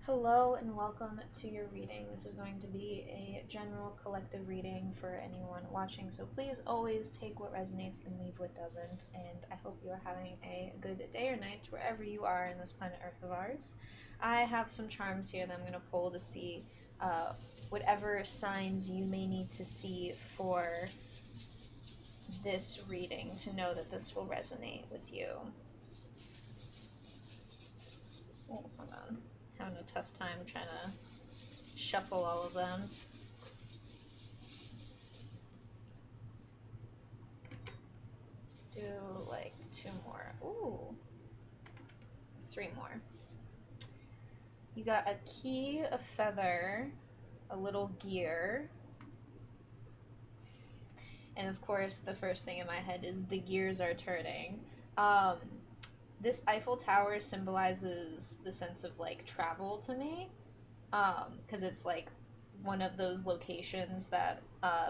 Hello and welcome to your reading. This is going to be a general collective reading for anyone watching, so please always take what resonates and leave what doesn't. And I hope you are having a good day or night wherever you are in this planet Earth of ours. I have some charms here that I'm going to pull to see whatever signs you may need to see for this reading to know that this will resonate with you. Oh, hold on. Having a tough time trying to shuffle all of them. Do like two more. Ooh, three more. You got a key, a feather, a little gear, and of course, the first thing in my head is the gears are turning. Um, this Eiffel Tower symbolizes the sense of like travel to me, because it's like one of those locations that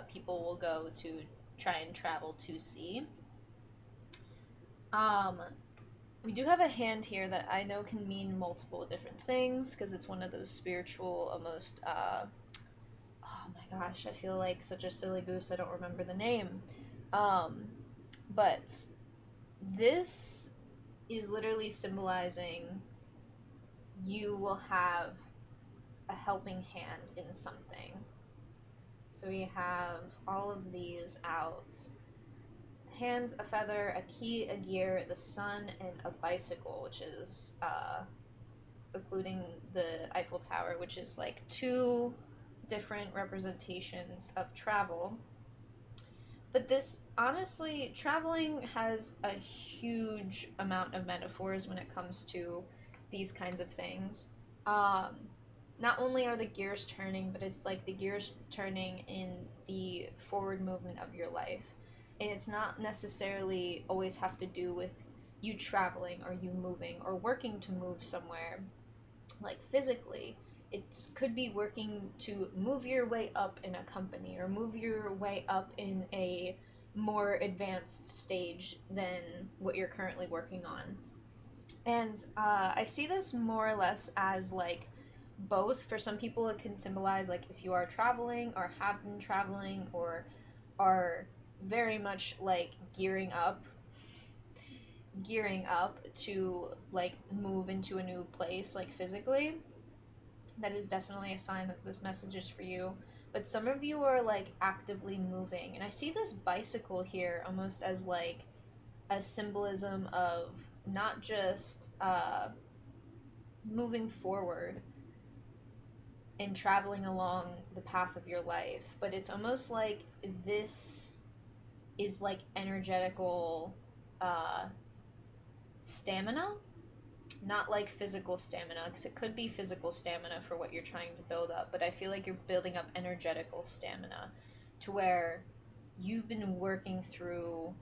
people will go to try and travel to see. Um, we do have a hand here that I know can mean multiple different things because it's one of those spiritual, almost. Oh my gosh, I feel like such a silly goose. I don't remember the name. Um, but this is literally symbolizing you will have a helping hand in something. So we have all of these out: hand, a feather, a key, a gear, the sun, and a bicycle, which is including the Eiffel Tower, which is like two different representations of travel. But this, honestly, traveling has a huge amount of metaphors when it comes to these kinds of things. Um, Not only are the gears turning, but it's like the gears turning in the forward movement of your life. And it's not necessarily always have to do with you traveling or you moving or working to move somewhere like physically. It could be working to move your way up in a company or move your way up in a more advanced stage than what you're currently working on. And I see this more or less as like both. For some people, it can symbolize like if you are traveling or have been traveling or are very much like gearing up to like move into a new place like physically. That is definitely a sign that this message is for you. But some of you are like actively moving. And I see this bicycle here almost as like a symbolism of not just moving forward and traveling along the path of your life, but it's almost like this is like energetical uh, stamina, not like physical stamina, because it could be physical stamina for what you're trying to build up, but I feel like you're building up energetical stamina to where you've been working through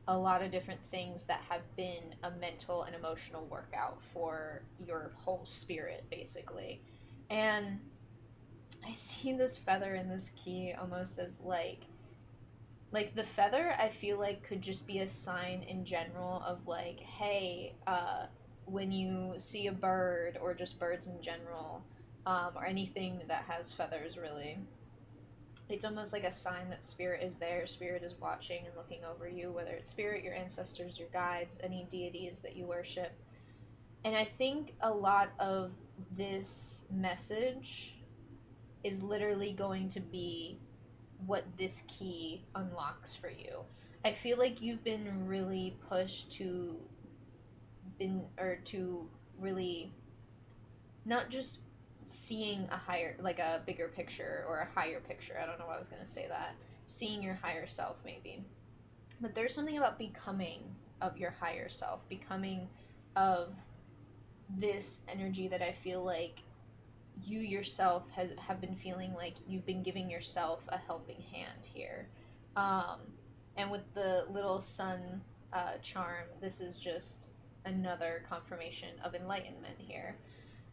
a lot of different things that have been a mental and emotional workout for your whole spirit, basically. And I see this feather and this key almost as like the feather I feel like could just be a sign in general of like, hey, when you see a bird or just birds in general, or anything that has feathers really, it's almost like a sign that spirit is there, spirit is watching and looking over you, whether it's spirit, your ancestors, your guides, any deities that you worship. And I think a lot of this message is literally going to be what this key unlocks for you. I feel like you've been really pushed to really not just seeing a higher, like a bigger picture or a higher picture. I don't know why I was going to say that. Seeing your higher self maybe. But there's something about becoming of your higher self, becoming of this energy that I feel like you yourself have been feeling like you've been giving yourself a helping hand here. Um, and with the little sun charm, this is just another confirmation of enlightenment here.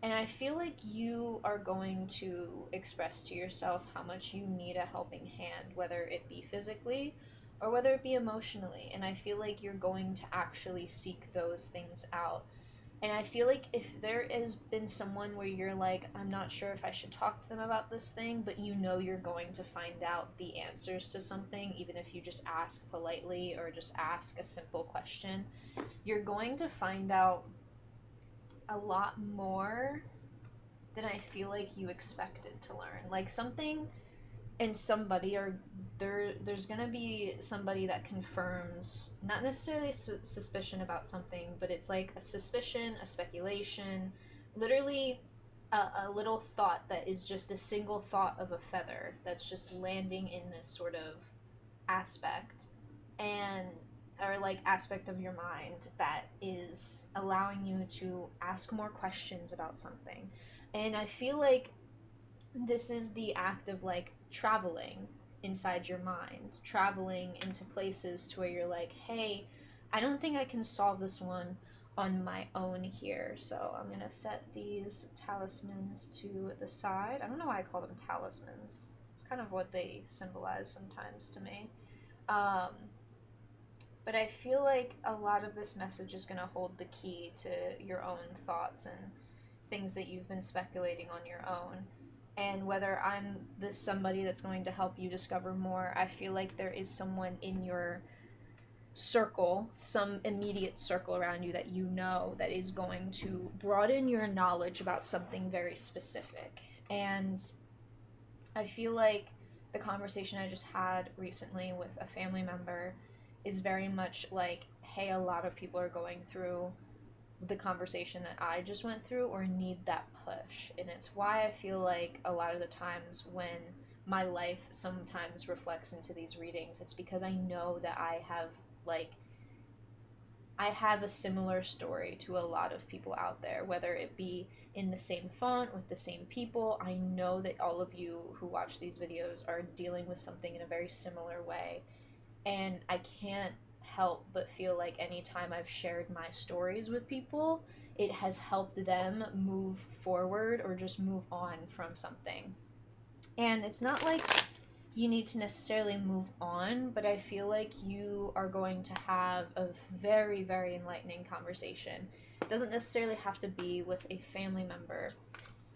And I feel like you are going to express to yourself how much you need a helping hand, whether it be physically or whether it be emotionally. And I feel like you're going to actually seek those things out. And I feel like if there has been someone where you're like, I'm not sure if I should talk to them about this thing, but you know you're going to find out the answers to something, even if you just ask politely or just ask a simple question, you're going to find out a lot more than I feel like you expected to learn. Like something and somebody are there's going to be somebody that confirms not necessarily suspicion about something, but it's like a suspicion, a speculation, literally a little thought that is just a single thought of a feather that's just landing in this sort of aspect, and or like aspect of your mind that is allowing you to ask more questions about something. And I feel like this is the act of like traveling inside your mind, traveling into places to where you're like, hey, I don't think I can solve this one on my own here. So I'm gonna set these talismans to the side. I don't know why I call them talismans. It's kind of what they symbolize sometimes to me. Um, but I feel like a lot of this message is going to hold the key to your own thoughts and things that you've been speculating on your own. And whether I'm this somebody that's going to help you discover more, I feel like there is someone in your circle, some immediate circle around you that you know that is going to broaden your knowledge about something very specific. And I feel like the conversation I just had recently with a family member is very much like, hey, a lot of people are going through the conversation that I just went through or need that push. And it's why I feel like a lot of the times when my life sometimes reflects into these readings, it's because I know that like I have a similar story to a lot of people out there, whether it be in the same font with the same people. I know that all of you who watch these videos are dealing with something in a very similar way. And I can't help but feel like anytime I've shared my stories with people, it has helped them move forward or just move on from something. And it's not like you need to necessarily move on, but I feel like you are going to have a very, very enlightening conversation. It doesn't necessarily have to be with a family member,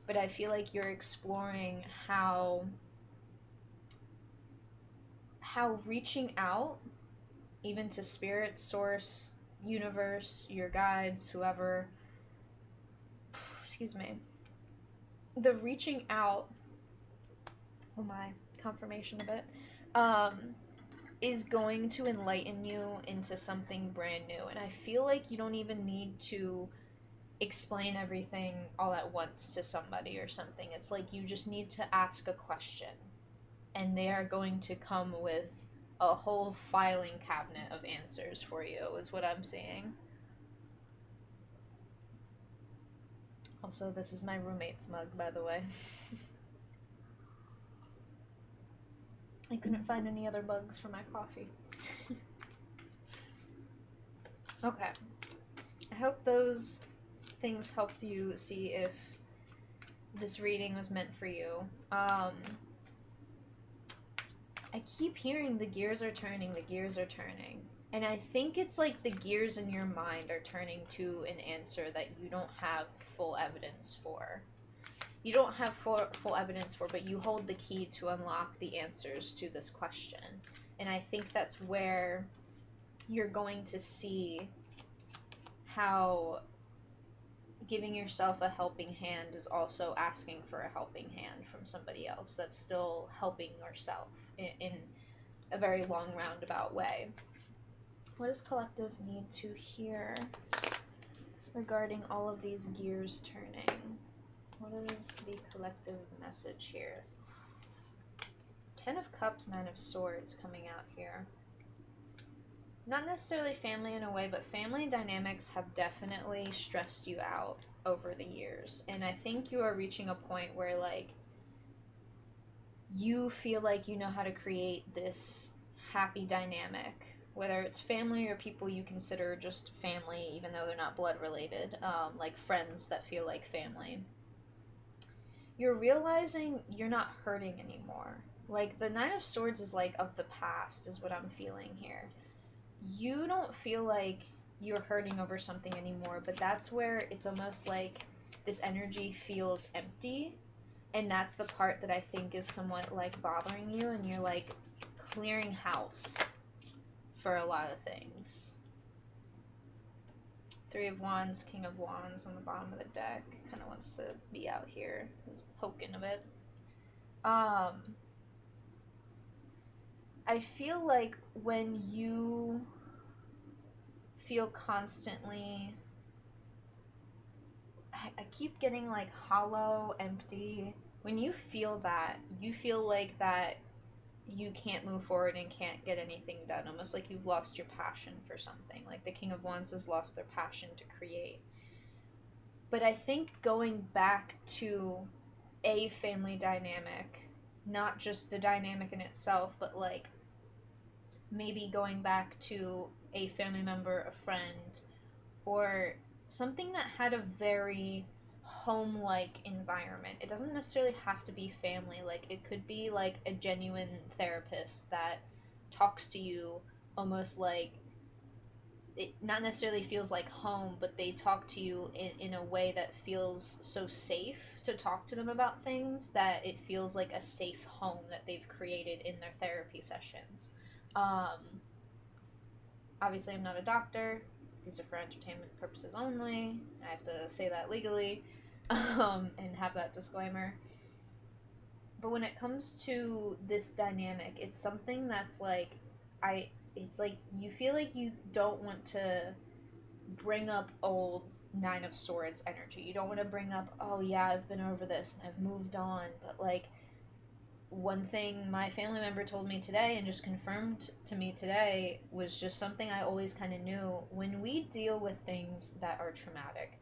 but I feel like you're exploring how reaching out even to spirit, source, universe, your guides, whoever, excuse me, the reaching out, oh my, confirmation of it, um, is going to enlighten you into something brand new. And I feel like you don't even need to explain everything all at once to somebody or something. It's like you just need to ask a question, and they are going to come with a whole filing cabinet of answers for you, is what I'm seeing. Also, this is my roommate's mug, by the way. I couldn't find any other mugs for my coffee. Okay. I hope those things helped you see if this reading was meant for you. I keep hearing the gears are turning, the gears are turning. And I think it's like the gears in your mind are turning to an answer that you don't have full evidence for. You don't have full evidence for, but you hold the key to unlock the answers to this question. And I think that's where you're going to see how giving yourself a helping hand is also asking for a helping hand from somebody else that's still helping yourself in a very long roundabout way. What does collective need to hear regarding all of these gears turning? What is the collective message here? 10 of Cups, 9 of Swords coming out here. Not necessarily family in a way, but family dynamics have definitely stressed you out over the years. And I think you are reaching a point where, like, you feel like you know how to create this happy dynamic, whether it's family or people you consider just family, even though they're not blood related, like friends that feel like family. You're realizing you're not hurting anymore. Like, the Nine of Swords is like of the past, is what I'm feeling here. You don't feel like you're hurting over something anymore, but that's where it's almost like this energy feels empty, and that's the part that I think is somewhat like bothering you, and you're like clearing house for a lot of things. Three of Wands, King of Wands on the bottom of the deck. Kind of wants to be out here. He's poking a bit. I feel like when you feel constantly, I keep getting like hollow, empty. When you feel that, you feel like that you can't move forward and can't get anything done, almost like you've lost your passion for something. Like the King of Wands has lost their passion to create. But I think going back to a family dynamic, not just the dynamic in itself, but like maybe going back to a family member, a friend, or something that had a very home like environment. It doesn't necessarily have to be family. Like, it could be like a genuine therapist that talks to you almost like it not necessarily feels like home, but they talk to you in a way that feels so safe to talk to them about things that it feels like a safe home that they've created in their therapy sessions. Um, Obviously, I'm not a doctor. These are for entertainment purposes only. I have to say that legally, and have that disclaimer. But when it comes to this dynamic, it's something that's like, it's like you feel like you don't want to bring up old Nine of Swords energy. You don't want to bring up, oh yeah, I've been over this and I've moved on. But like, one thing my family member told me today and just confirmed to me today was just something I always kind of knew. When we deal with things that are traumatic,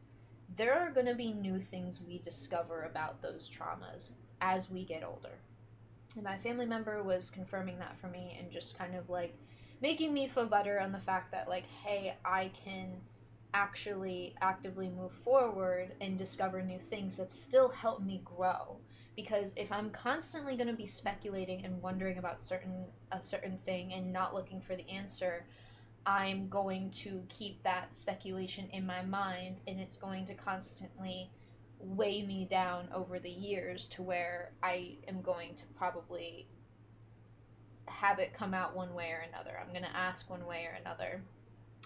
there are going to be new things we discover about those traumas as we get older. And my family member was confirming that for me and just kind of like making me feel better on the fact that, like, hey, I can actually actively move forward and discover new things that still help me grow. Because if I'm constantly going to be speculating and wondering about a certain thing and not looking for the answer, I'm going to keep that speculation in my mind, and it's going to constantly weigh me down over the years to where I am going to probably have it come out one way or another. I'm going to ask one way or another.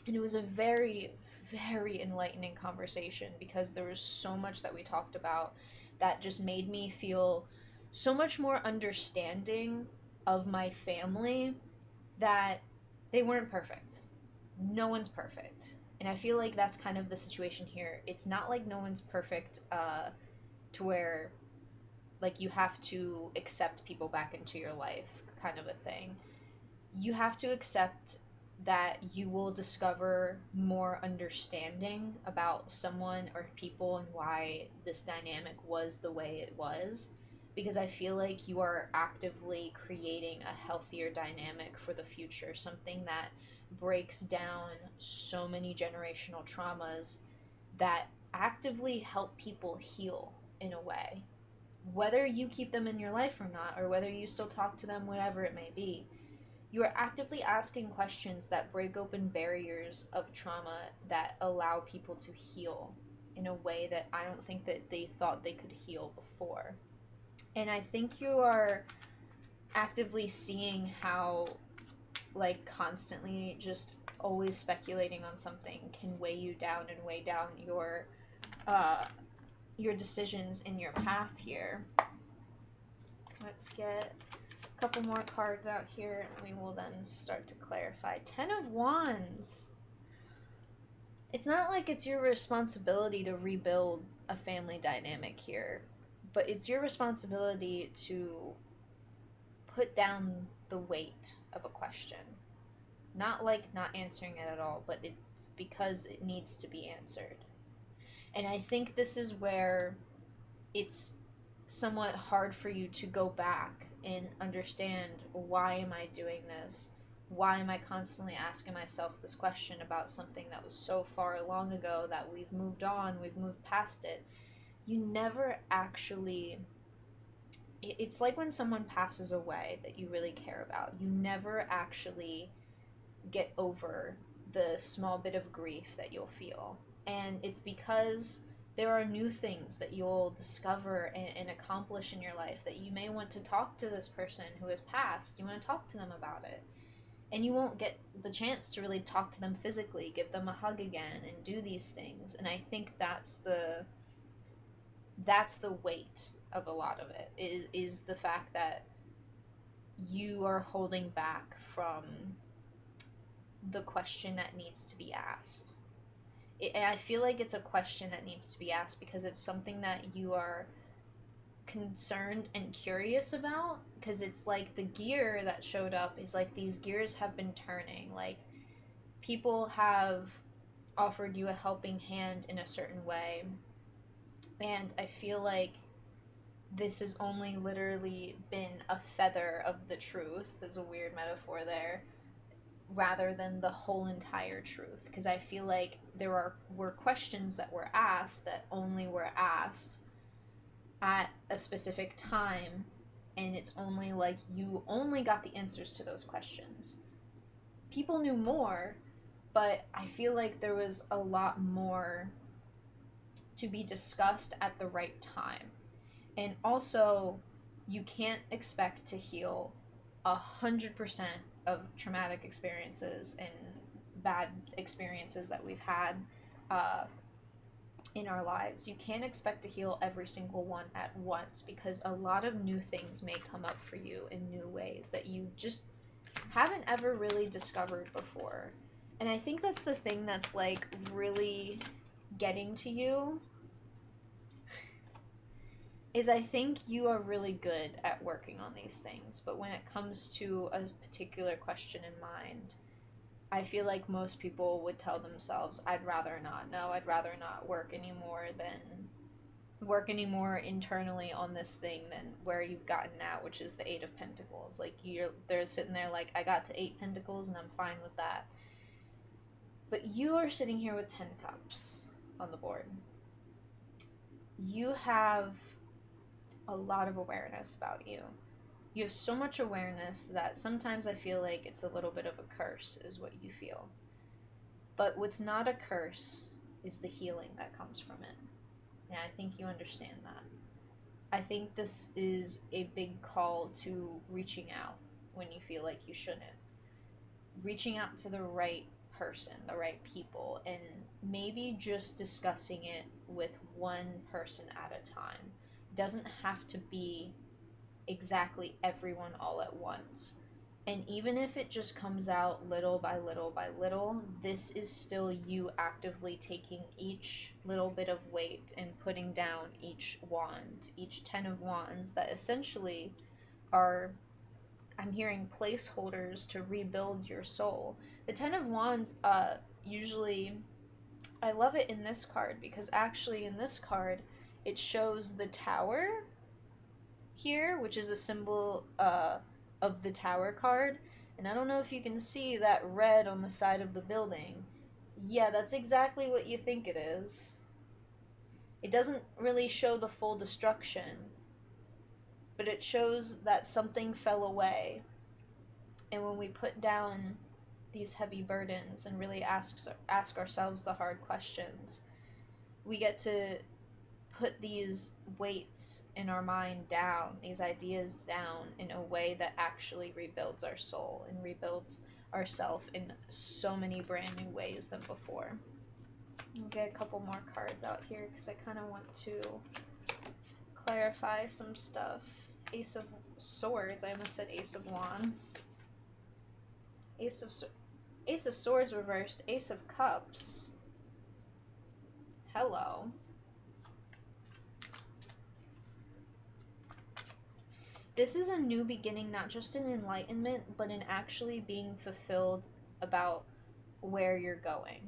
And it was a very, very enlightening conversation because there was so much that we talked about that just made me feel so much more understanding of my family, that they weren't perfect. No one's perfect. And I feel like that's kind of the situation here. It's not like no one's perfect to where like you have to accept people back into your life kind of a thing. You have to accept that you will discover more understanding about someone or people and why this dynamic was the way it was, because I feel like you are actively creating a healthier dynamic for the future, something that breaks down so many generational traumas that actively help people heal in a way, whether you keep them in your life or not, or whether you still talk to them, whatever it may be. You are actively asking questions that break open barriers of trauma that allow people to heal in a way that I don't think that they thought they could heal before. And I think you are actively seeing how, like, constantly just always speculating on something can weigh you down and weigh down uh your decisions in your path here. Let's get a couple more cards out here and we will then start to clarify. 10 of Wands. It's not like it's your responsibility to rebuild a family dynamic here, but it's your responsibility to put down the weight of a question. Not like not answering it at all, but it's because it needs to be answered. And I think this is where it's somewhat hard for you to go back and understand, why am I doing this? Why am I constantly asking myself this question about something that was so far long ago that we've moved on, we've moved past it? You never actually. It's like when someone passes away that you really care about. You never actually get over the small bit of grief that you'll feel. And it's because there are new things that you'll discover and accomplish in your life that you may want to talk to this person who has passed. You want to talk to them about it. And you won't get the chance to really talk to them physically, give them a hug again, and do these things. And I think that's the weight of a lot of it, is the fact that you are holding back from the question that needs to be asked. And I feel like it's a question that needs to be asked because it's something that you are concerned and curious about, because it's like the gear that showed up is like these gears have been turning. Like, people have offered you a helping hand in a certain way, and I feel like this has only literally been a feather of the truth. There's a weird metaphor there, rather than the whole entire truth, because I feel like were questions that were asked that only were asked at a specific time, and it's only like you only got the answers to those questions. People knew more, but I feel like there was a lot more to be discussed at the right time. And also, you can't expect to heal 100% of traumatic experiences and bad experiences that we've had uh, in our lives. You can't expect to heal every single one at once, because a lot of new things may come up for you in new ways that you just haven't ever really discovered before. And I think that's the thing that's like really getting to you, is I think you are really good at working on these things, but when it comes to a particular question in mind, I feel like most people would tell themselves, I'd rather not know, I'd rather not work anymore internally on this thing than where you've gotten at, which is the Eight of Pentacles. Like, they're sitting there like, I got to 8 Pentacles and I'm fine with that. But you are sitting here with 10 Cups on the board. You have a lot of awareness about you. You have so much awareness that sometimes I feel like it's a little bit of a curse, is what you feel. But what's not a curse is the healing that comes from it. And I think you understand that. I think this is a big call to reaching out when you feel like you shouldn't. Reaching out to the right person, the right people, and maybe just discussing it with one person at a time. It doesn't have to be exactly everyone all at once. And even if it just comes out little by little by little, this is still you actively taking each little bit of weight and putting down each wand, each 10 of wands that essentially are, I'm hearing, placeholders to rebuild your soul. The 10 of wands, usually, I love it in this card because actually in this card, it shows the tower here, which is a symbol of the tower card. And I don't know if you can see that red on the side of the building. Yeah, that's exactly what you think it is. It doesn't really show the full destruction, but it shows that something fell away. And when we put down these heavy burdens and really ask ourselves the hard questions, we get to put these weights in our mind down, these ideas down, in a way that actually rebuilds our soul and rebuilds ourself in so many brand new ways than before. I'll get a couple more cards out here because I kind of want to clarify some stuff. Ace of Swords. I almost said Ace of Wands. Ace of Swords reversed. Ace of Cups. Hello. This is a new beginning, not just in enlightenment, but in actually being fulfilled about where you're going.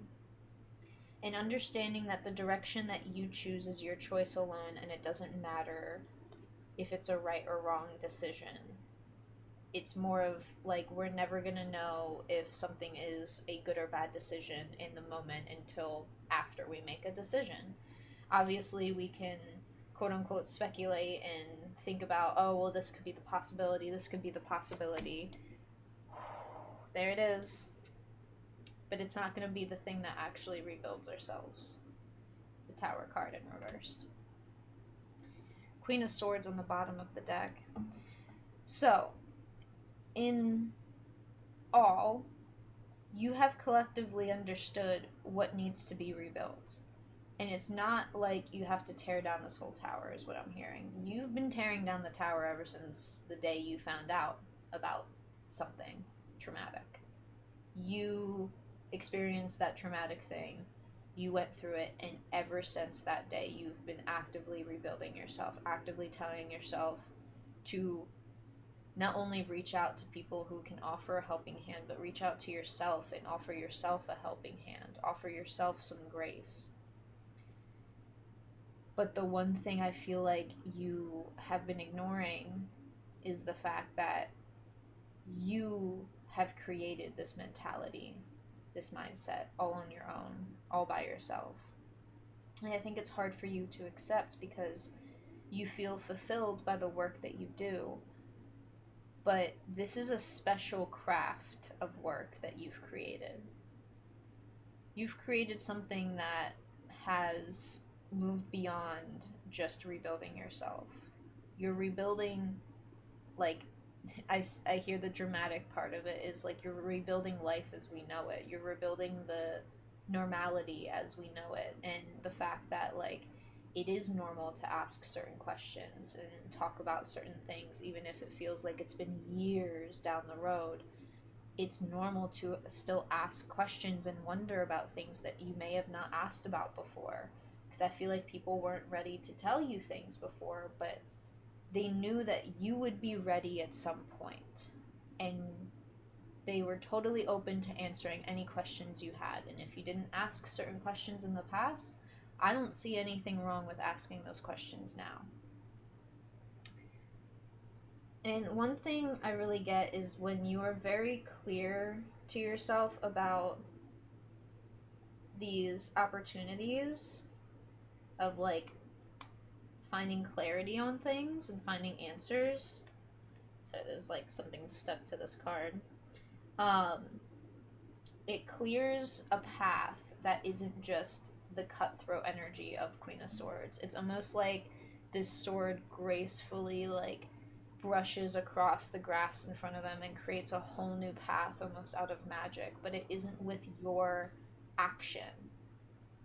And understanding that the direction that you choose is your choice alone, and it doesn't matter if it's a right or wrong decision. It's more of like, we're never going to know if something is a good or bad decision in the moment until after we make a decision. Obviously, we can quote unquote speculate and think about, oh, well, this could be the possibility, this could be the possibility. There it is. but it's not going to be the thing that actually rebuilds ourselves. The Tower card in reversed. Queen of Swords on the bottom of the deck. So, in all, you have collectively understood what needs to be rebuilt. And it's not like you have to tear down this whole tower, is what I'm hearing. You've been tearing down the tower ever since the day you found out about something traumatic. You experienced that traumatic thing, you went through it, and ever since that day, you've been actively rebuilding yourself, actively telling yourself to not only reach out to people who can offer a helping hand, but reach out to yourself and offer yourself a helping hand, offer yourself some grace. But the one thing I feel like you have been ignoring is the fact that you have created this mentality, this mindset, all on your own, all by yourself. And I think it's hard for you to accept because you feel fulfilled by the work that you do. But this is a special craft of work that you've created. You've created something that has moved beyond just rebuilding yourself. You're rebuilding, like, I hear the dramatic part of it is like you're rebuilding life as we know it. You're rebuilding the normality as we know it, and the fact that, like, it is normal to ask certain questions and talk about certain things, even if it feels like it's been years down the road. It's normal to still ask questions and wonder about things that you may have not asked about before. Because I feel like people weren't ready to tell you things before, but they knew that you would be ready at some point. And they were totally open to answering any questions you had. And if you didn't ask certain questions in the past, I don't see anything wrong with asking those questions now. And one thing I really get is when you are very clear to yourself about these opportunities of, like, finding clarity on things and finding answers. So there's, like, something stuck to this card. It clears a path that isn't just the cutthroat energy of Queen of Swords. It's almost like this sword gracefully, like, brushes across the grass in front of them and creates a whole new path almost out of magic, but it isn't with your action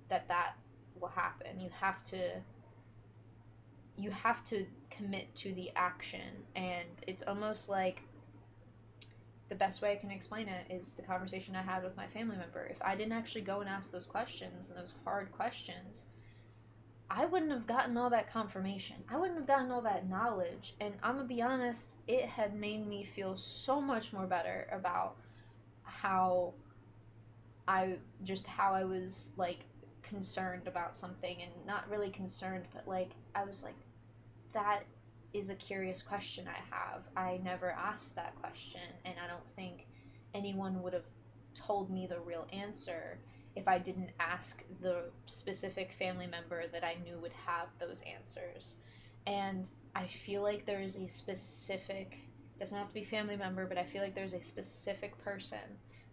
that will happen. You have to commit to the action, and it's almost like, the best way I can explain it is the conversation I had with my family member. If I didn't actually go and ask those questions, and those hard questions, I wouldn't have gotten all that confirmation. I wouldn't have gotten all that knowledge. And I'm gonna be honest, it had made me feel so much more better about how how I was, like, concerned about something, and not really concerned, but, like, I was like, that is a curious question I have. I never asked that question, and I don't think anyone would have told me the real answer if I didn't ask the specific family member that I knew would have those answers. And I feel like there is a specific, doesn't have to be family member, but I feel like there's a specific person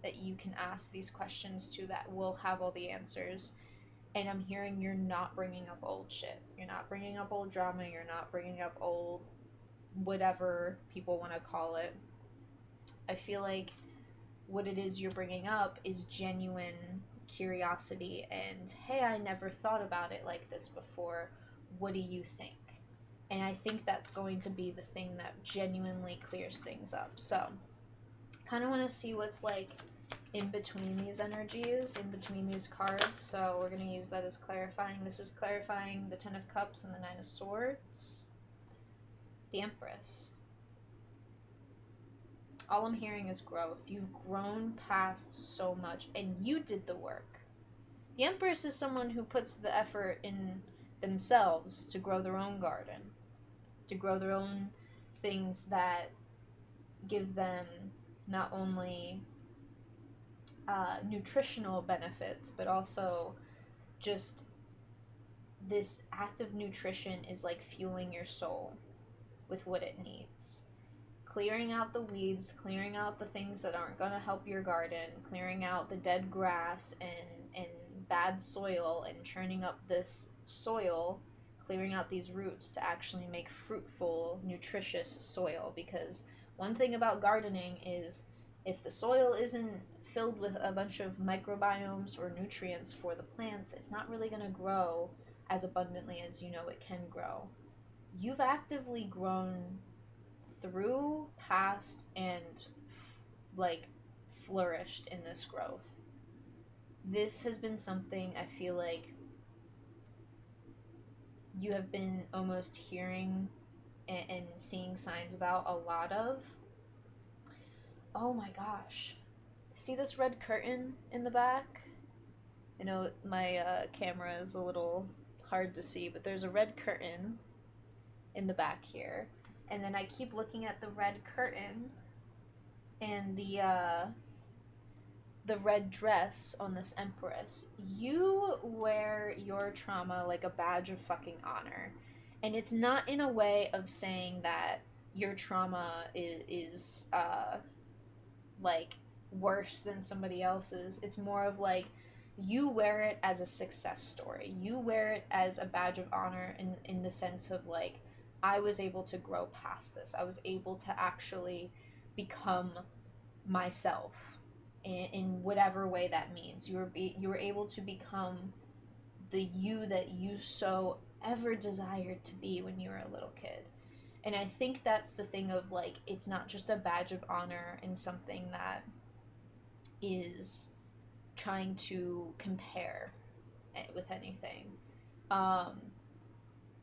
that you can ask these questions to that will have all the answers. And I'm hearing you're not bringing up old shit. You're not bringing up old drama. You're not bringing up old whatever people want to call it. I feel like what it is you're bringing up is genuine curiosity and, hey, I never thought about it like this before. What do you think? And I think that's going to be the thing that genuinely clears things up. So, kind of want to see what's, like, in between these energies, in between these cards. So we're going to use that as clarifying. This is clarifying the Ten of Cups and the Nine of Swords. The Empress. All I'm hearing is growth. You've grown past so much, and you did the work. The Empress is someone who puts the effort in themselves to grow their own garden, to grow their own things that give them not only nutritional benefits, but also just this act of nutrition is like fueling your soul with what it needs. clearing out the weeds, clearing out the things that aren't going to help your garden, clearing out the dead grass and bad soil, and churning up this soil, clearing out these roots to actually make fruitful, nutritious soil. Because one thing about gardening is if the soil isn't filled with a bunch of microbiomes or nutrients for the plants, it's not really going to grow as abundantly as you know it can grow. You've actively grown through, past, and like flourished in this growth. This has been something I feel like you have been almost hearing and seeing signs about a lot of. Oh my gosh. See this red curtain in the back? I know my camera is a little hard to see, but there's a red curtain in the back here. And then I keep looking at the red curtain and the red dress on this empress. You wear your trauma like a badge of fucking honor. And it's not in a way of saying that your trauma is like worse than somebody else's. It's more of like you wear it as a success story. You wear it as a badge of honor in the sense of like, I was able to grow past this. I was able to actually become myself in whatever way that means. You were able to become the you that you so ever desired to be when you were a little kid. And I think that's the thing of like, it's not just a badge of honor and something that is trying to compare with anything. Um,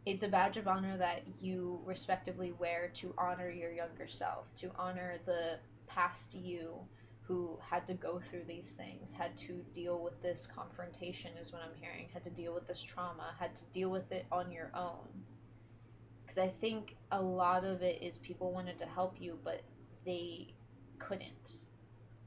it's a badge of honor that you respectively wear to honor your younger self, to honor the past you who had to go through these things, had to deal with this confrontation, is what I'm hearing, had to deal with this trauma, had to deal with it on your own. Because I think a lot of it is people wanted to help you, but they couldn't.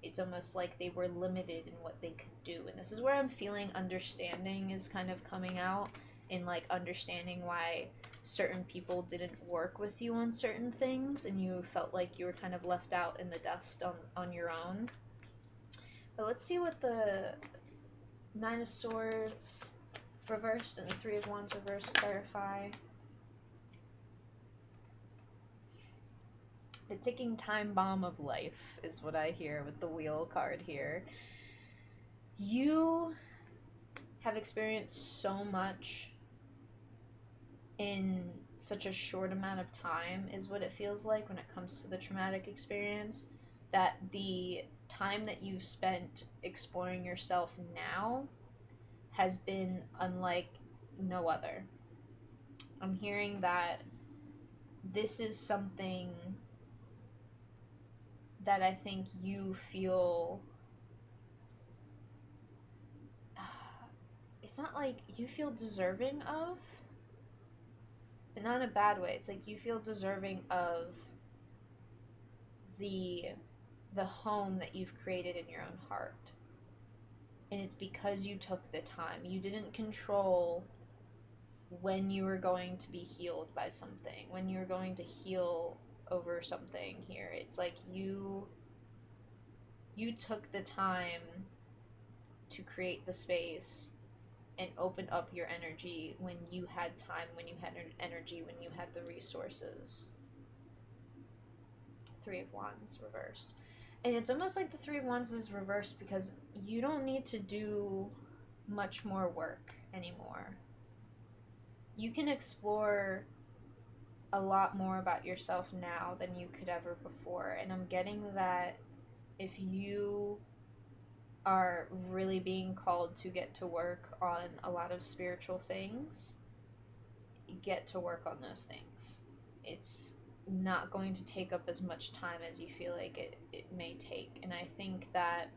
It's almost like they were limited in what they could do. And this is where I'm feeling understanding is kind of coming out, in like understanding why certain people didn't work with you on certain things and you felt like you were kind of left out in the dust on your own. But let's see what the Nine of Swords reversed and the Three of Wands reversed clarify. The ticking time bomb of life is what I hear with the Wheel card here. You have experienced so much in such a short amount of time, is what it feels like when it comes to the traumatic experience, that the time that you've spent exploring yourself now has been unlike no other. I'm hearing that this is something that I think you feel, it's not like you feel deserving of, but not in a bad way. It's like you feel deserving of the home that you've created in your own heart. And it's because you took the time. You didn't control when you were going to be healed by something, when you were going to heal over something here. It's like you took the time to create the space and open up your energy when you had time, when you had energy, when you had the resources. Three of Wands reversed. And it's almost like the Three of Wands is reversed because you don't need to do much more work anymore. You can explore a lot more about yourself now than you could ever before. And I'm getting that if you are really being called to get to work on a lot of spiritual things, get to work on those things. It's not going to take up as much time as you feel like it may take. And I think that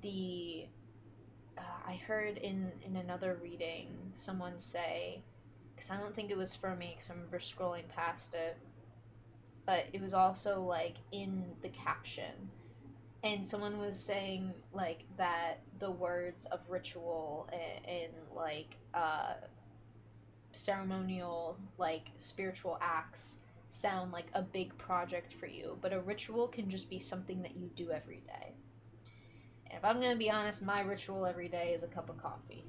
the I heard in another reading someone say, because I don't think it was for me because I remember scrolling past it, but it was also like in the caption, and someone was saying like that the words of ritual and like ceremonial, like spiritual acts, sound like a big project for you, but a ritual can just be something that you do every day. And if I'm gonna be honest, my ritual every day is a cup of coffee.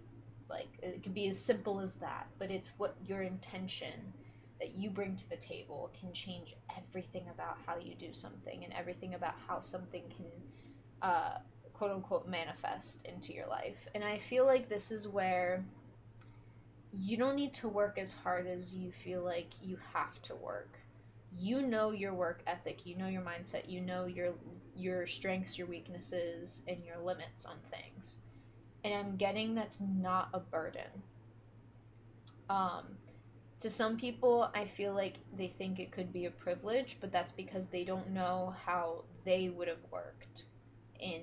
Like, it could be as simple as that, but it's what your intention that you bring to the table can change everything about how you do something and everything about how something can, uh, quote unquote, manifest into your life. And I feel like this is where you don't need to work as hard as you feel like you have to work. You know your work ethic, you know your mindset, you know your strengths, your weaknesses, and your limits on things. And I'm getting that's not a burden. Um, to some people, I feel like they think it could be a privilege, but that's because they don't know how they would have worked in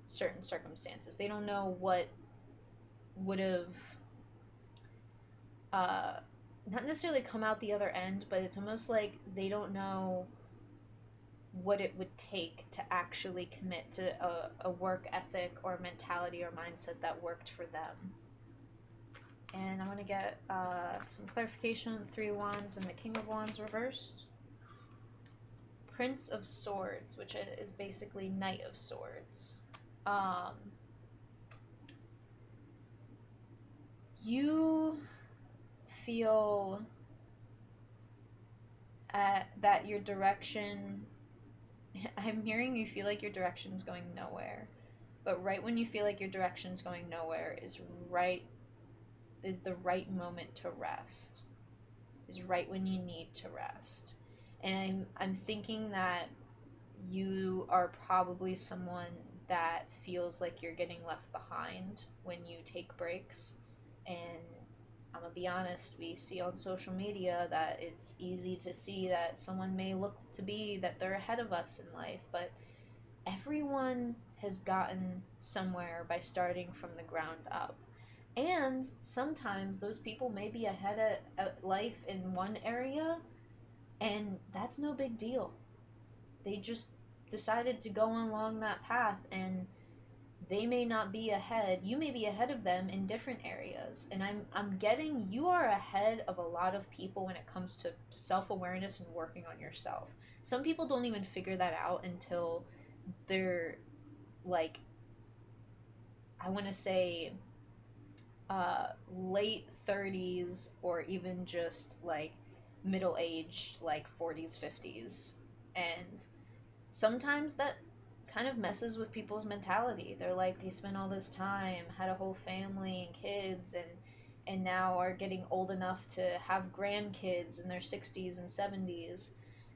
certain circumstances. They don't know what would have uh, not necessarily come out the other end, but it's almost like they don't know what it would take to actually commit to a work ethic or mentality or mindset that worked for them. And I'm going to get some clarification on the Three of Wands and the King of Wands reversed. Prince of Swords, which is basically Knight of Swords. You feel that your direction, I'm hearing you feel like your direction's going nowhere. But right when you feel like your direction's going nowhere is the right moment to rest. Is right when you need to rest. And I'm thinking that you are probably someone that feels like you're getting left behind when you take breaks. And I'm gonna be honest, we see on social media that it's easy to see that someone may look to be that they're ahead of us in life, but everyone has gotten somewhere by starting from the ground up. And sometimes those people may be ahead of life in one area, and that's no big deal. They just decided to go along that path, and they may not be ahead. You may be ahead of them in different areas. And I'm getting you are ahead of a lot of people when it comes to self-awareness and working on yourself. Some people don't even figure that out until they're like, I want to say late 30s or even just like middle aged, like 40s, 50s. And sometimes that kind of messes with people's mentality. They're like, they spent all this time, had a whole family and kids, and now are getting old enough to have grandkids in their 60s and 70s,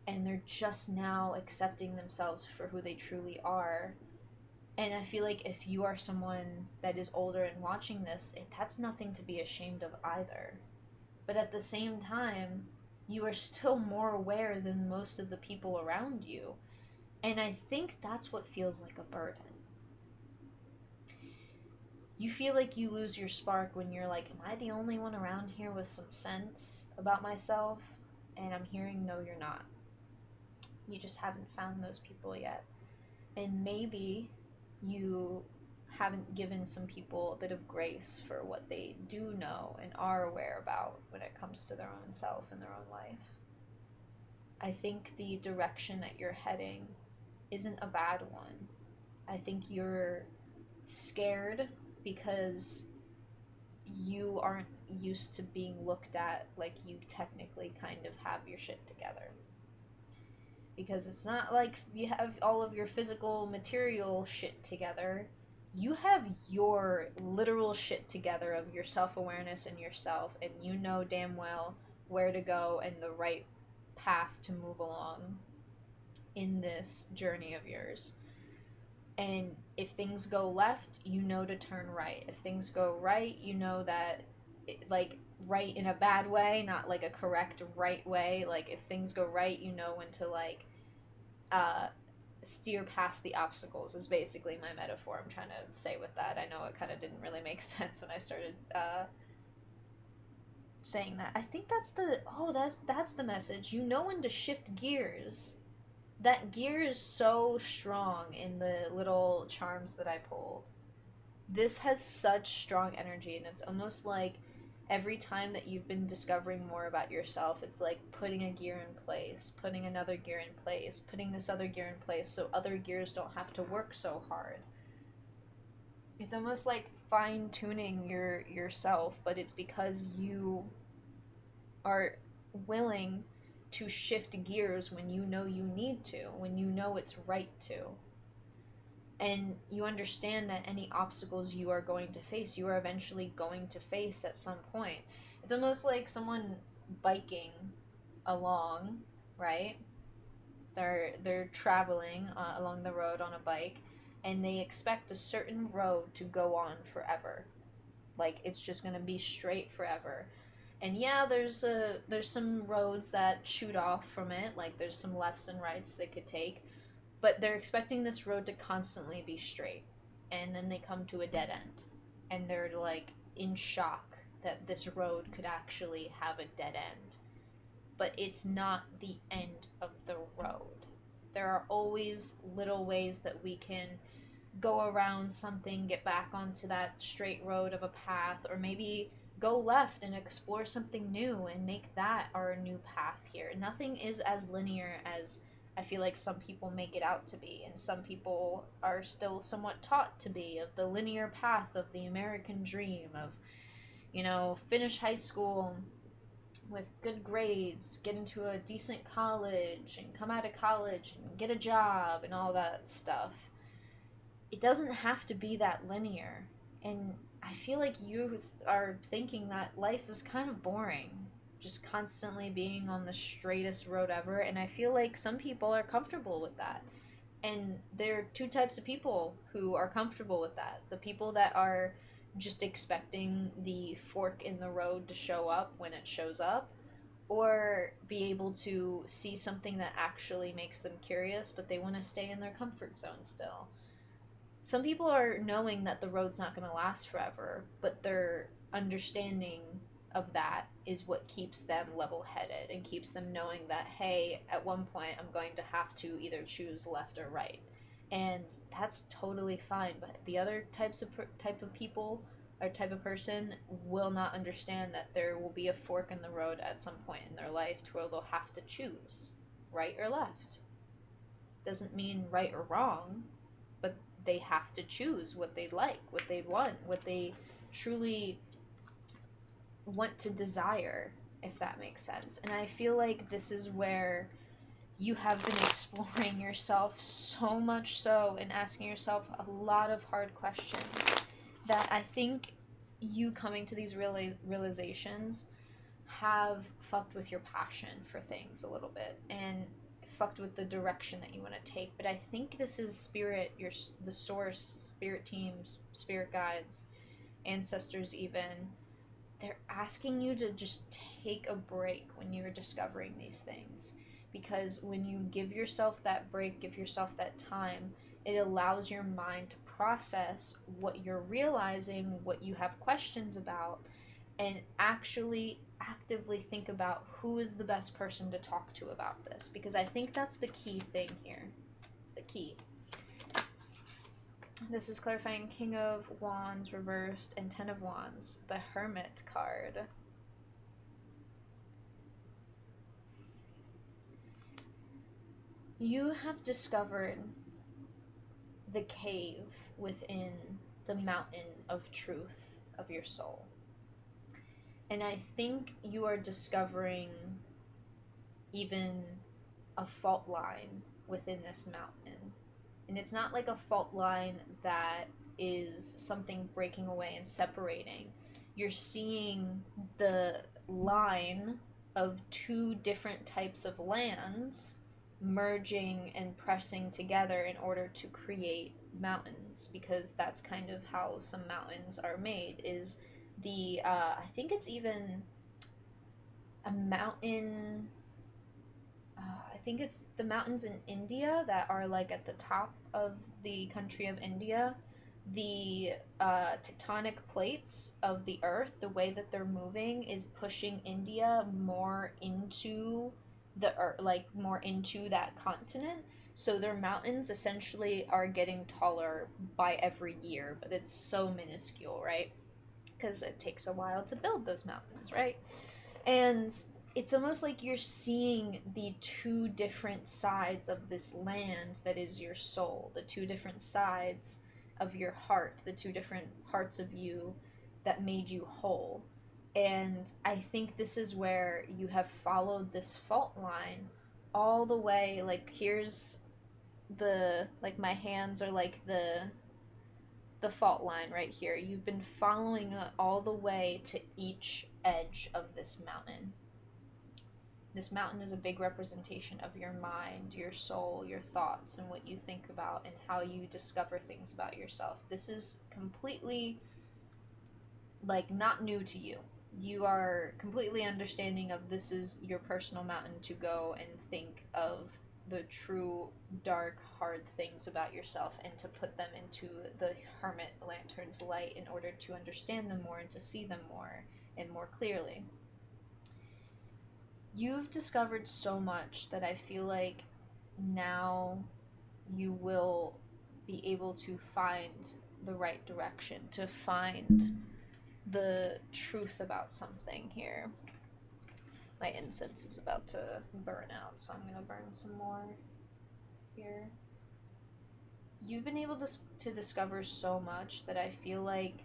and they're just now accepting themselves for who they truly are. And I feel like if you are someone that is older and watching this, that's nothing to be ashamed of either. But at the same time, you are still more aware than most of the people around you. And I think that's what feels like a burden. You feel like you lose your spark when you're like, am I the only one around here with some sense about myself? And I'm hearing, no, you're not. You just haven't found those people yet. And maybe you haven't given some people a bit of grace for what they do know and are aware about when it comes to their own self and their own life. I think the direction that you're heading isn't a bad one. I think you're scared because you aren't used to being looked at like you technically kind of have your shit together. Because it's not like you have all of your physical material shit together. You have your literal shit together of your self-awareness and yourself, and you know damn well where to go and the right path to move along in this journey of yours. And if things go left, you know to turn right. If things go right, you know that like right in a bad way, not like a correct right way. Like if things go right, you know when to like uh steer past the obstacles is basically my metaphor I'm trying to say with that. I know it kind of didn't really make sense when I started saying that. I think that's the message. You know when to shift gears. That gear is so strong in the little charms that I pulled. This has such strong energy, and it's almost like Every time that you've been discovering more about yourself, it's like putting a gear in place, putting another gear in place, putting this other gear in place so other gears don't have to work so hard. It's almost like fine tuning yourself, but it's because you are willing to shift gears when you know you need to, when you know it's right to. And you understand that any obstacles you are going to face, you are eventually going to face at some point. It's almost like someone biking along, right? They're traveling along the road on a bike, and they expect a certain road to go on forever. Like it's just gonna be straight forever. And yeah, there's some roads that shoot off from it, like there's some lefts and rights they could take, but they're expecting this road to constantly be straight. And then they come to a dead end, and they're like in shock that this road could actually have a dead end. But it's not the end of the road. There are always little ways that we can go around something, get back onto that straight road of a path, or maybe go left and explore something new and make that our new path here. Nothing is as linear as I feel like some people make it out to be, and some people are still somewhat taught to be, of the linear path of the American dream of, finish high school with good grades, get into a decent college, and come out of college and get a job and all that stuff. It doesn't have to be that linear. And I feel like you are thinking that life is kind of boring, just constantly being on the straightest road ever. And I feel like some people are comfortable with that. And there are two types of people who are comfortable with that: the people that are just expecting the fork in the road to show up when it shows up, or be able to see something that actually makes them curious, but they want to stay in their comfort zone still. Some people are knowing that the road's not going to last forever, but their understanding of that is what keeps them level headed and keeps them knowing that, hey, at one point I'm going to have to either choose left or right. And that's totally fine. But the other type of people or type of person will not understand that there will be a fork in the road at some point in their life to where they'll have to choose right or left. Doesn't mean right or wrong, but they have to choose what they like, what they want, what they truly want to desire, if that makes sense. And I feel like this is where you have been exploring yourself so much so, and asking yourself a lot of hard questions, that I think you coming to these realizations have fucked with your passion for things a little bit, and fucked with the direction that you want to take. But I think this is spirit, the source, spirit teams, spirit guides, ancestors even. They're asking you to just take a break when you're discovering these things, because when you give yourself that break, give yourself that time, it allows your mind to process what you're realizing, what you have questions about, and actually actively think about who is the best person to talk to about this, because I think that's the key thing here. The key. This is clarifying King of Wands reversed and Ten of Wands, the Hermit card. You have discovered the cave within the mountain of truth of your soul. And I think you are discovering even a fault line within this mountain. And it's not like a fault line that is something breaking away and separating. You're seeing the line of two different types of lands merging and pressing together in order to create mountains, because that's kind of how some mountains are made. Is the I think it's even a mountain, I think it's the mountains in India that are like at the top of the country of India. The tectonic plates of the earth, the way that they're moving, is pushing India more into the earth, like more into that continent. So their mountains essentially are getting taller by every year, but it's so minuscule, right? because it takes a while to build those mountains, right? And it's almost like you're seeing the two different sides of this land that is your soul, the two different sides of your heart, the two different parts of you that made you whole. And I think this is where you have followed this fault line all the way. Like, here's the, like, my hands are like the fault line right here. You've been following it all the way to each edge of this mountain. This mountain is a big representation of your mind, your soul, your thoughts, and what you think about and how you discover things about yourself. This is completely, like, not new to you. You are completely understanding of this is your personal mountain to go and think of the true dark hard things about yourself and to put them into the hermit lantern's light in order to understand them more and to see them more and more clearly. You've discovered so much that I feel like now you will be able to find the right direction, to find the truth about something here. My incense is about to burn out, so I'm gonna burn some more here. You've been able to discover so much that I feel like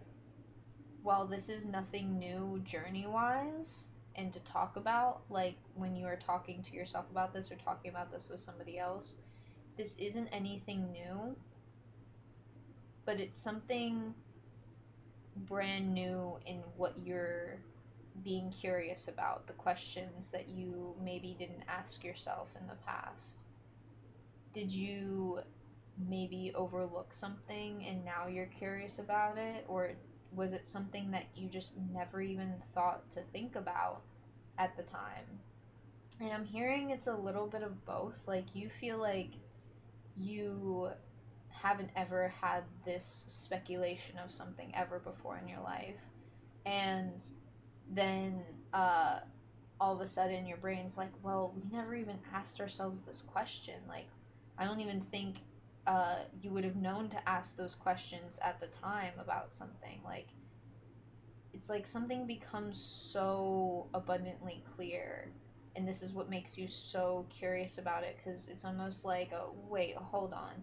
while this is nothing new journey wise and to talk about, like when you are talking to yourself about this or talking about this with somebody else, this isn't anything new, but it's something brand new in what you're being curious about, the questions that you maybe didn't ask yourself in the past. Did you maybe overlook something and now you're curious about it? Or was it something that you just never even thought to think about at the time? And I'm hearing it's a little bit of both. Like, you feel like you haven't ever had this speculation of something ever before in your life. And then all of a sudden your brain's like, well, we never even asked ourselves this question. Like, I don't even think you would have known to ask those questions at the time about something. Like, it's like something becomes so abundantly clear, and this is what makes you so curious about it, because it's almost like, oh, wait, hold on,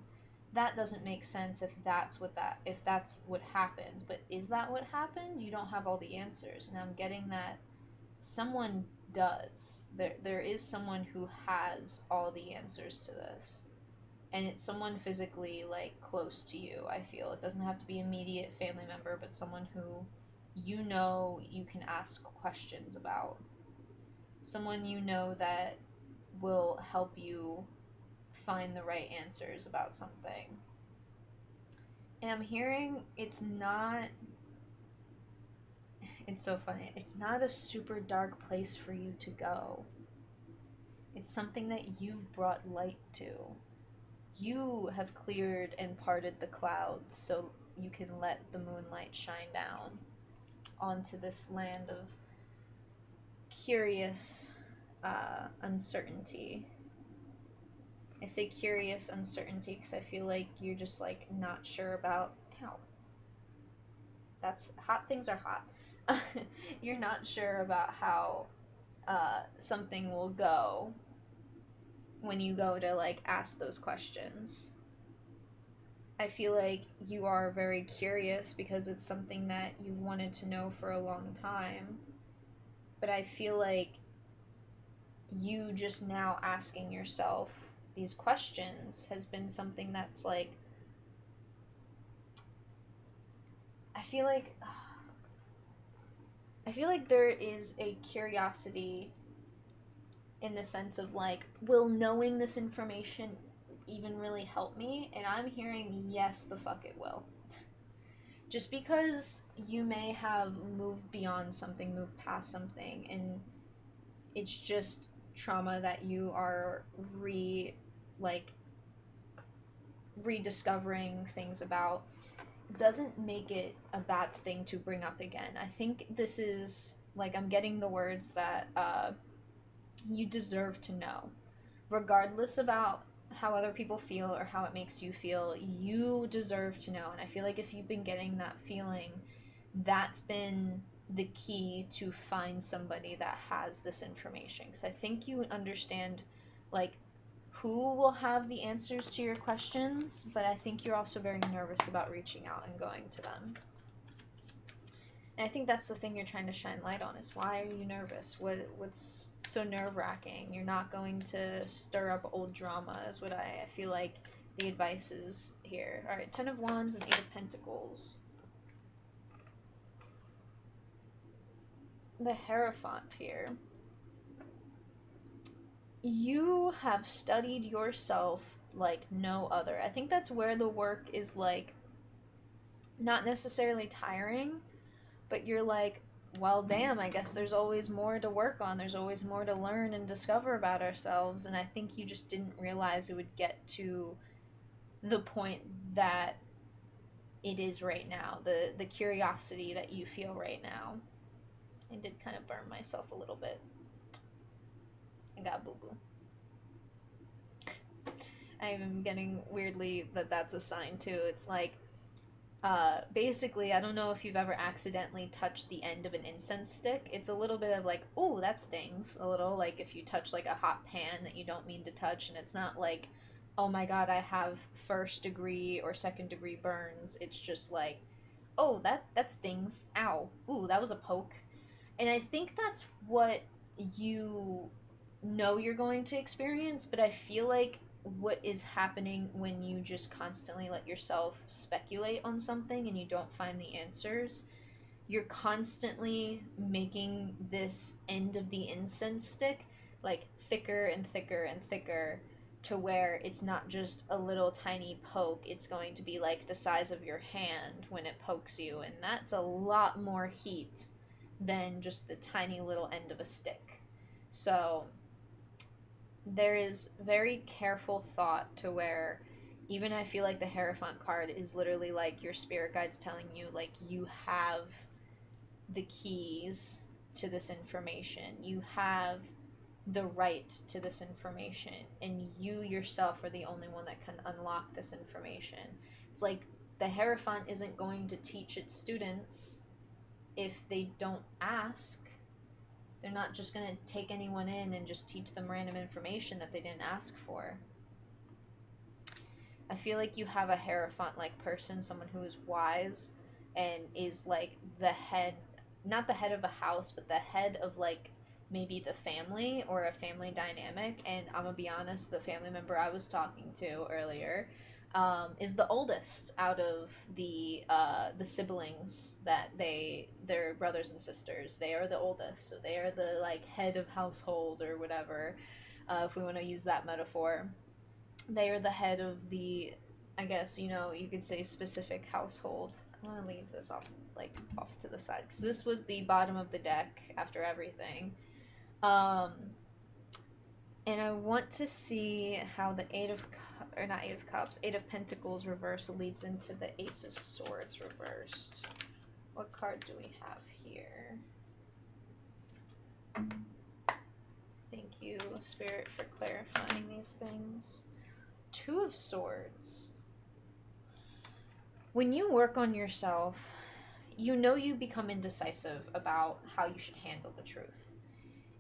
that doesn't make sense if that's what happened, but is that what happened? You don't have all the answers, and I'm getting that someone does. There is someone who has all the answers to this, and it's someone physically, like, close to you. I feel it doesn't have to be immediate family member, but someone who you can ask questions about, someone that will help you find the right answers about something. And I'm hearing it's so funny, it's not a super dark place for you to go. It's something that you've brought light to. You have cleared and parted the clouds so you can let the moonlight shine down onto this land of curious uncertainty. I say curious uncertainty because I feel like you're just, like, not sure about how. That's hot. Things are hot. You're not sure about how something will go when you go to, like, ask those questions. I feel like you are very curious because it's something that you've wanted to know for a long time. But I feel like you just now asking yourself these questions has been something that's, like, I feel like there is a curiosity in the sense of, like, will knowing this information even really help me? And I'm hearing yes, the fuck it will. Just because you may have moved beyond something, moved past something, and it's just trauma that you are rediscovering things about, doesn't make it a bad thing to bring up again. I think this is, like, I'm getting the words that you deserve to know. Regardless about how other people feel or how it makes you feel, you deserve to know. And I feel like if you've been getting that feeling, that's been the key to find somebody that has this information. Because I think you understand, like, who will have the answers to your questions, but I think you're also very nervous about reaching out and going to them. And I think that's the thing you're trying to shine light on, is why are you nervous? What's so nerve-wracking? You're not going to stir up old drama, is what I feel like the advice is here. All right, 10 of Wands and 8 of Pentacles. The Hierophant here. You have studied yourself like no other. I think that's where the work is, like, not necessarily tiring, but you're like, well, damn, I guess there's always more to work on. There's always more to learn and discover about ourselves. And I think you just didn't realize it would get to the point that it is right now, the curiosity that you feel right now. I did kind of burn myself a little bit. I got boo-boo. I'm getting weirdly that that's a sign too. It's like, basically, I don't know if you've ever accidentally touched the end of an incense stick. It's a little bit of like, ooh, that stings a little. Like if you touch like a hot pan that you don't mean to touch, and it's not like, oh my god, I have first degree or second degree burns. It's just like, oh, that stings. Ow. Ooh, that was a poke. And I think that's what you know you're going to experience, but I feel like what is happening when you just constantly let yourself speculate on something and you don't find the answers, you're constantly making this end of the incense stick like thicker and thicker and thicker, to where it's not just a little tiny poke, it's going to be like the size of your hand when it pokes you, and that's a lot more heat than just the tiny little end of a stick. So there is very careful thought to where, even I feel like the Hierophant card is literally like your spirit guides telling you, like, you have the keys to this information. You have the right to this information, and you yourself are the only one that can unlock this information. It's like the Hierophant isn't going to teach its students if they don't ask. They're not just going to take anyone in and just teach them random information that they didn't ask for. I feel like you have a Hierophant like person, someone who is wise and is like the head, not the head of a house, but the head of like maybe the family or a family dynamic. And I'm gonna be honest, the family member I was talking to earlier is the oldest out of the siblings that they're brothers and sisters. They are the oldest, so they are the like head of household or whatever, if we want to use that metaphor. They are the head of the, I guess, you know, you could say specific household. I'm gonna leave this off to the side because this was the bottom of the deck after everything. Um, and I want to see how the Eight of Pentacles reversed leads into the Ace of Swords reversed. What card do we have here? Thank you, Spirit, for clarifying these things. Two of Swords. When you work on yourself, you know you become indecisive about how you should handle the truth.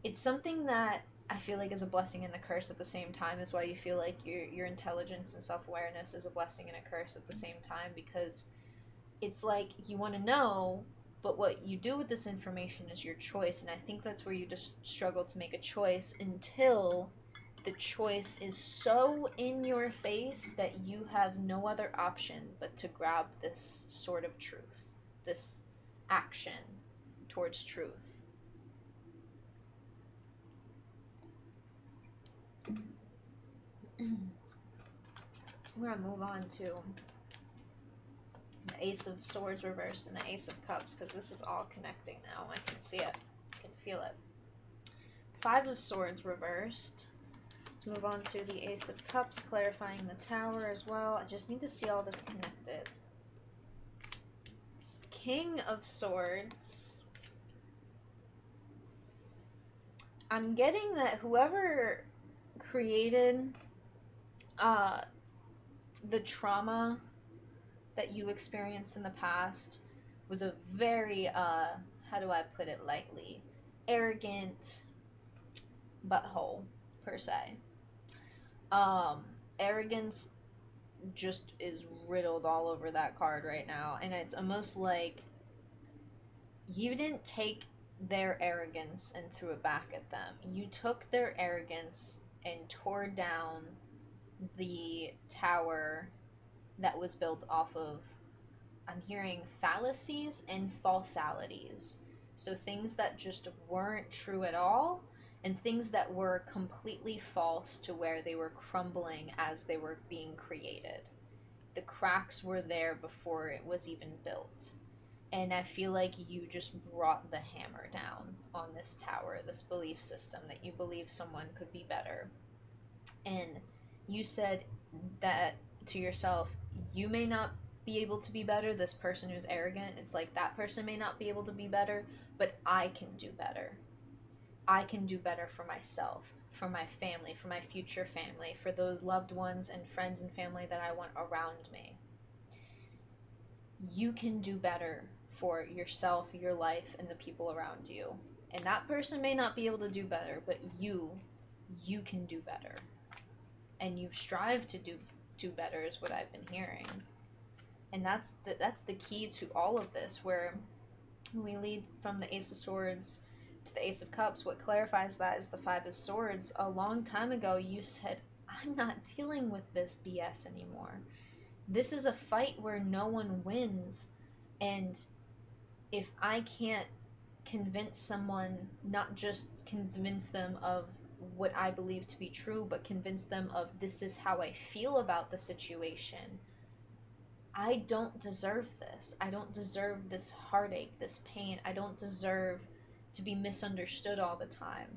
It's something that I feel like is a blessing and a curse at the same time, is why you feel like your intelligence and self-awareness is a blessing and a curse at the same time, because it's like you want to know, but what you do with this information is your choice. And I think that's where you just struggle to make a choice until the choice is so in your face that you have no other option but to grab this sort of truth, this action towards truth. We're gonna move on to the Ace of Swords reversed and the Ace of Cups, because this is all connecting now. I can see it. I can feel it. Five of Swords reversed. Let's move on to the Ace of Cups, clarifying the Tower as well. I just need to see all this connected. King of Swords. I'm getting that whoever created the trauma that you experienced in the past was a very, how do I put it lightly, arrogant butthole, per se. Um, Arrogance just is riddled all over that card right now, and it's almost like you didn't take their arrogance and threw it back at them. You took their arrogance and tore down the tower that was built off of, I'm hearing, fallacies and falsalities. So things that just weren't true at all, and things that were completely false to where they were crumbling as they were being created. The cracks were there before it was even built. And I feel like you just brought the hammer down on this tower, this belief system that you believe someone could be better. And you said that to yourself, you may not be able to be better. This person who's arrogant, it's like that person may not be able to be better, but I can do better. I can do better for myself, for my family, for my future family, for those loved ones and friends and family that I want around me. You can do better for yourself, your life, and the people around you. And that person may not be able to do better, but you can do better. And you strive to do better is what I've been hearing. And that's the key to all of this, where we lead from the Ace of Swords to the Ace of Cups. What clarifies that is the Five of Swords. A long time ago you said, I'm not dealing with this BS anymore. This is a fight where no one wins, and if I can't convince someone, not just convince them of what I believe to be true, but convince them of this is how I feel about the situation, I don't deserve this. I don't deserve this heartache, this pain. I don't deserve to be misunderstood all the time.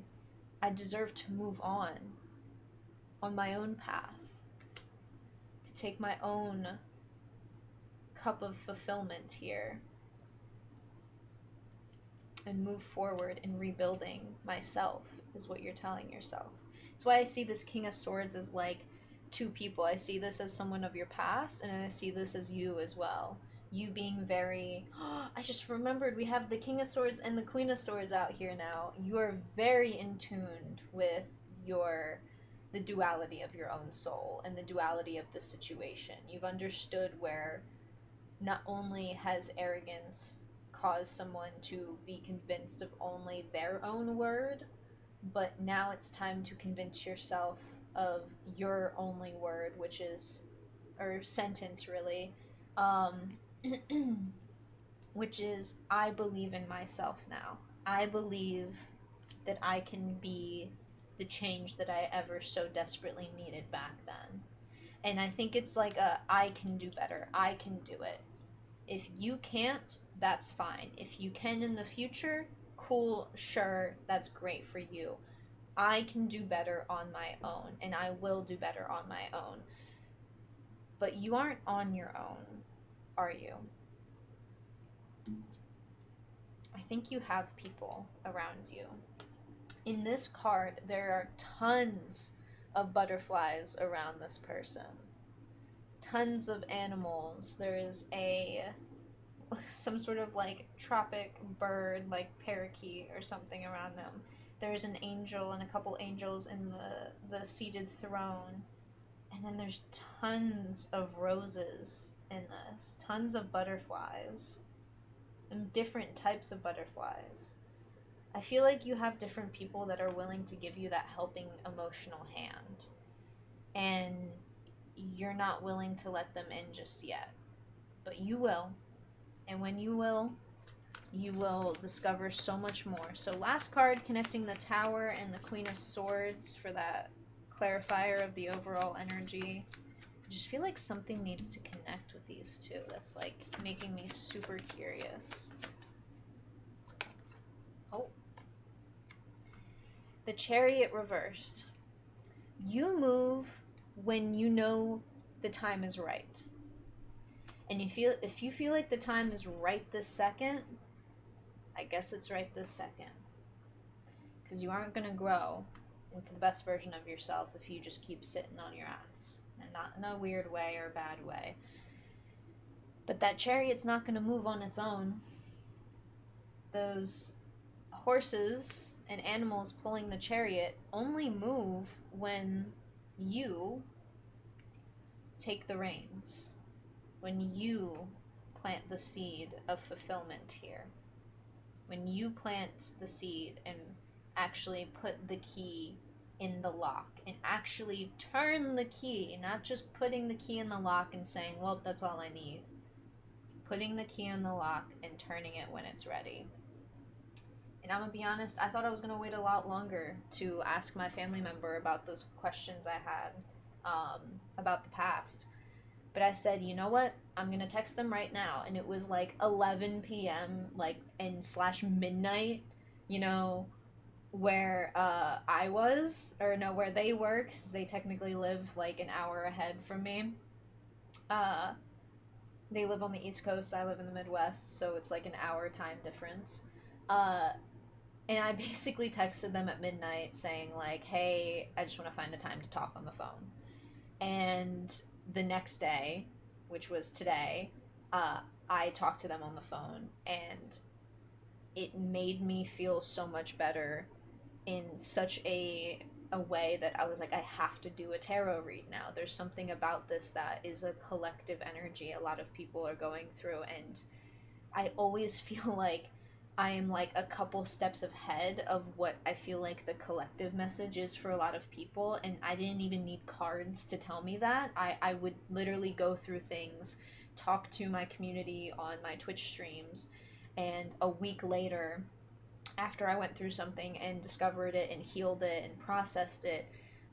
I deserve to move on my own path, to take my own cup of fulfillment here and move forward in rebuilding myself, is what you're telling yourself. That's why I see this King of Swords as like two people. I see this as someone of your past, and I see this as you as well. You being very, oh, I just remembered we have the King of Swords and the Queen of Swords out here now. You are very in tune with the duality of your own soul and the duality of the situation. You've understood where not only has arrogance caused someone to be convinced of only their own word, but now it's time to convince yourself of your only word, which is, or sentence really, which is, I believe in myself now. I believe that I can be the change that I ever so desperately needed back then. And I think it's like I can do better. I can do it. If you can't, that's fine. If you can in the future, cool, sure, that's great for you. I can do better on my own, and I will do better on my own. But you aren't on your own, are you? I think you have people around you. In this card, there are tons of butterflies around this person. Tons of animals. There's some sort of like tropic bird, like parakeet or something around them. There's an angel and a couple angels in the seated throne. And then there's tons of roses in this. Tons of butterflies. And different types of butterflies. I feel like you have different people that are willing to give you that helping emotional hand. And you're not willing to let them in just yet. But you will. And when you will discover so much more. So last card, connecting the Tower and the Queen of Swords for that clarifier of the overall energy. I just feel like something needs to connect with these two. That's like making me super curious. Oh. The Chariot reversed. You move when you know the time is right. And if you feel like the time is right this second, I guess it's right this second. Because you aren't going to grow into the best version of yourself if you just keep sitting on your ass. And not in a weird way or bad way. But that chariot's not going to move on its own. Those horses and animals pulling the chariot only move when you take the reins, when you plant the seed of fulfillment here, when you plant the seed and actually put the key in the lock and actually turn the key, not just putting the key in the lock and saying, well, that's all I need. Putting the key in the lock and turning it when it's ready. And I'm gonna be honest, I thought I was gonna wait a lot longer to ask my family member about those questions I had about the past. But I said, you know what? I'm gonna text them right now. And it was like 11 p.m. like and slash midnight, you know, where I was, or no, where they were, because they technically live like an hour ahead from me. Uh, they live on the East Coast. I live in the Midwest, so it's like an hour time difference. Uh, and I basically texted them at midnight saying like, "Hey, I just want to find a time to talk on the phone." And the next day, which was today, uh, I talked to them on the phone, and it made me feel so much better in such a way that I was like, I have to do a tarot read now. There's something about this that is a collective energy a lot of people are going through, and I always feel like I am like a couple steps ahead of what I feel like the collective message is for a lot of people. And I didn't even need cards to tell me that. I would literally go through things, talk to my community on my Twitch streams, and a week later, after I went through something and discovered it and healed it and processed it,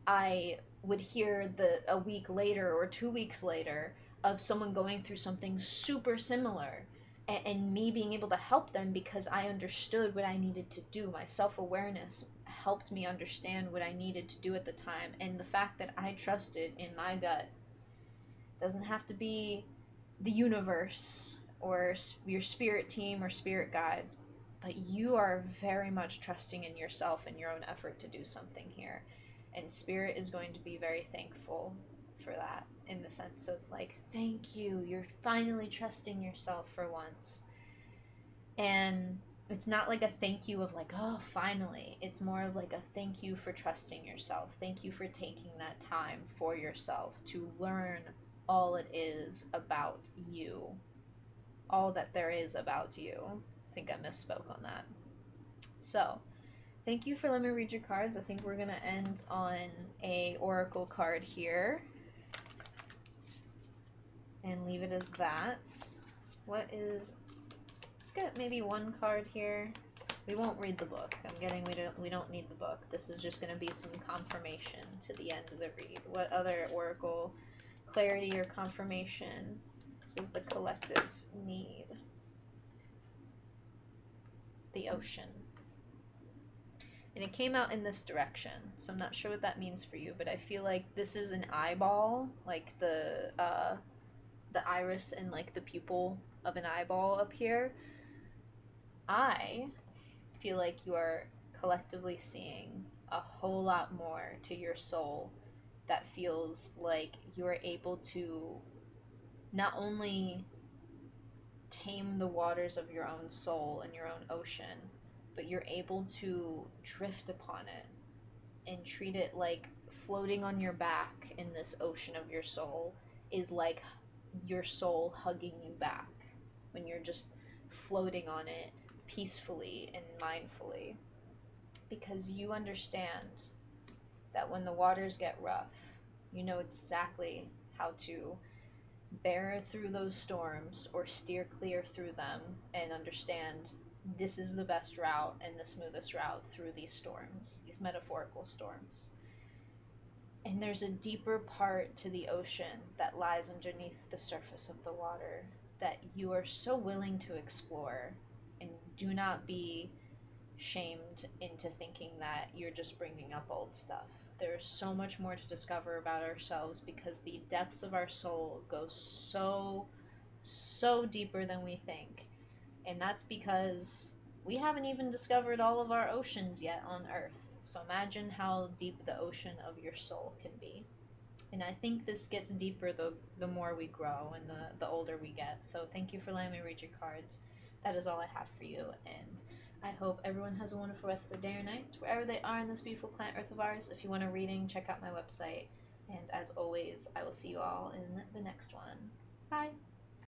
I would hear a week later or 2 weeks later of someone going through something super similar, and me being able to help them because I understood what I needed to do. My self awareness helped me understand what I needed to do at the time, and the fact that I trusted in my gut doesn't have to be the universe or your spirit team or spirit guides, but you are very much trusting in yourself and your own effort to do something here. And spirit is going to be very thankful for that, in the sense of like, thank you, you're finally trusting yourself for once. And it's not like a thank you of like, oh, finally. It's more of like a thank you for trusting yourself. Thank you for taking that time for yourself to learn all it is about you, all that there is about you. I think I misspoke on that. So, thank you for letting me read your cards. I think we're gonna end on a oracle card here and leave it as that. What is? Let's get maybe one card here. We won't read the book. We don't need the book. This is just gonna be some confirmation to the end of the read. What other oracle clarity or confirmation does the collective need? The ocean. And it came out in this direction, so I'm not sure what that means for you, but I feel like this is an eyeball, like the iris and like the pupil of an eyeball up here. I feel like you are collectively seeing a whole lot more to your soul that feels like you are able to not only tame the waters of your own soul and your own ocean, but you're able to drift upon it and treat it like floating on your back in this ocean of your soul is like your soul hugging you back when you're just floating on it peacefully and mindfully, because you understand that when the waters get rough, you know exactly how to bear through those storms or steer clear through them, and understand this is the best route and the smoothest route through these storms, these metaphorical storms. And there's a deeper part to the ocean that lies underneath the surface of the water that you are so willing to explore. And do not be shamed into thinking that you're just bringing up old stuff. There's so much more to discover about ourselves, because the depths of our soul go so deeper than we think. And that's because we haven't even discovered all of our oceans yet on Earth. So imagine how deep the ocean of your soul can be. And I think this gets deeper the more we grow and the older we get. So thank you for letting me read your cards. That is all I have for you, and I hope everyone has a wonderful rest of their day or night, wherever they are in this beautiful planet Earth of ours. If you want a reading, check out my website. And as always, I will see you all in the next one. Bye!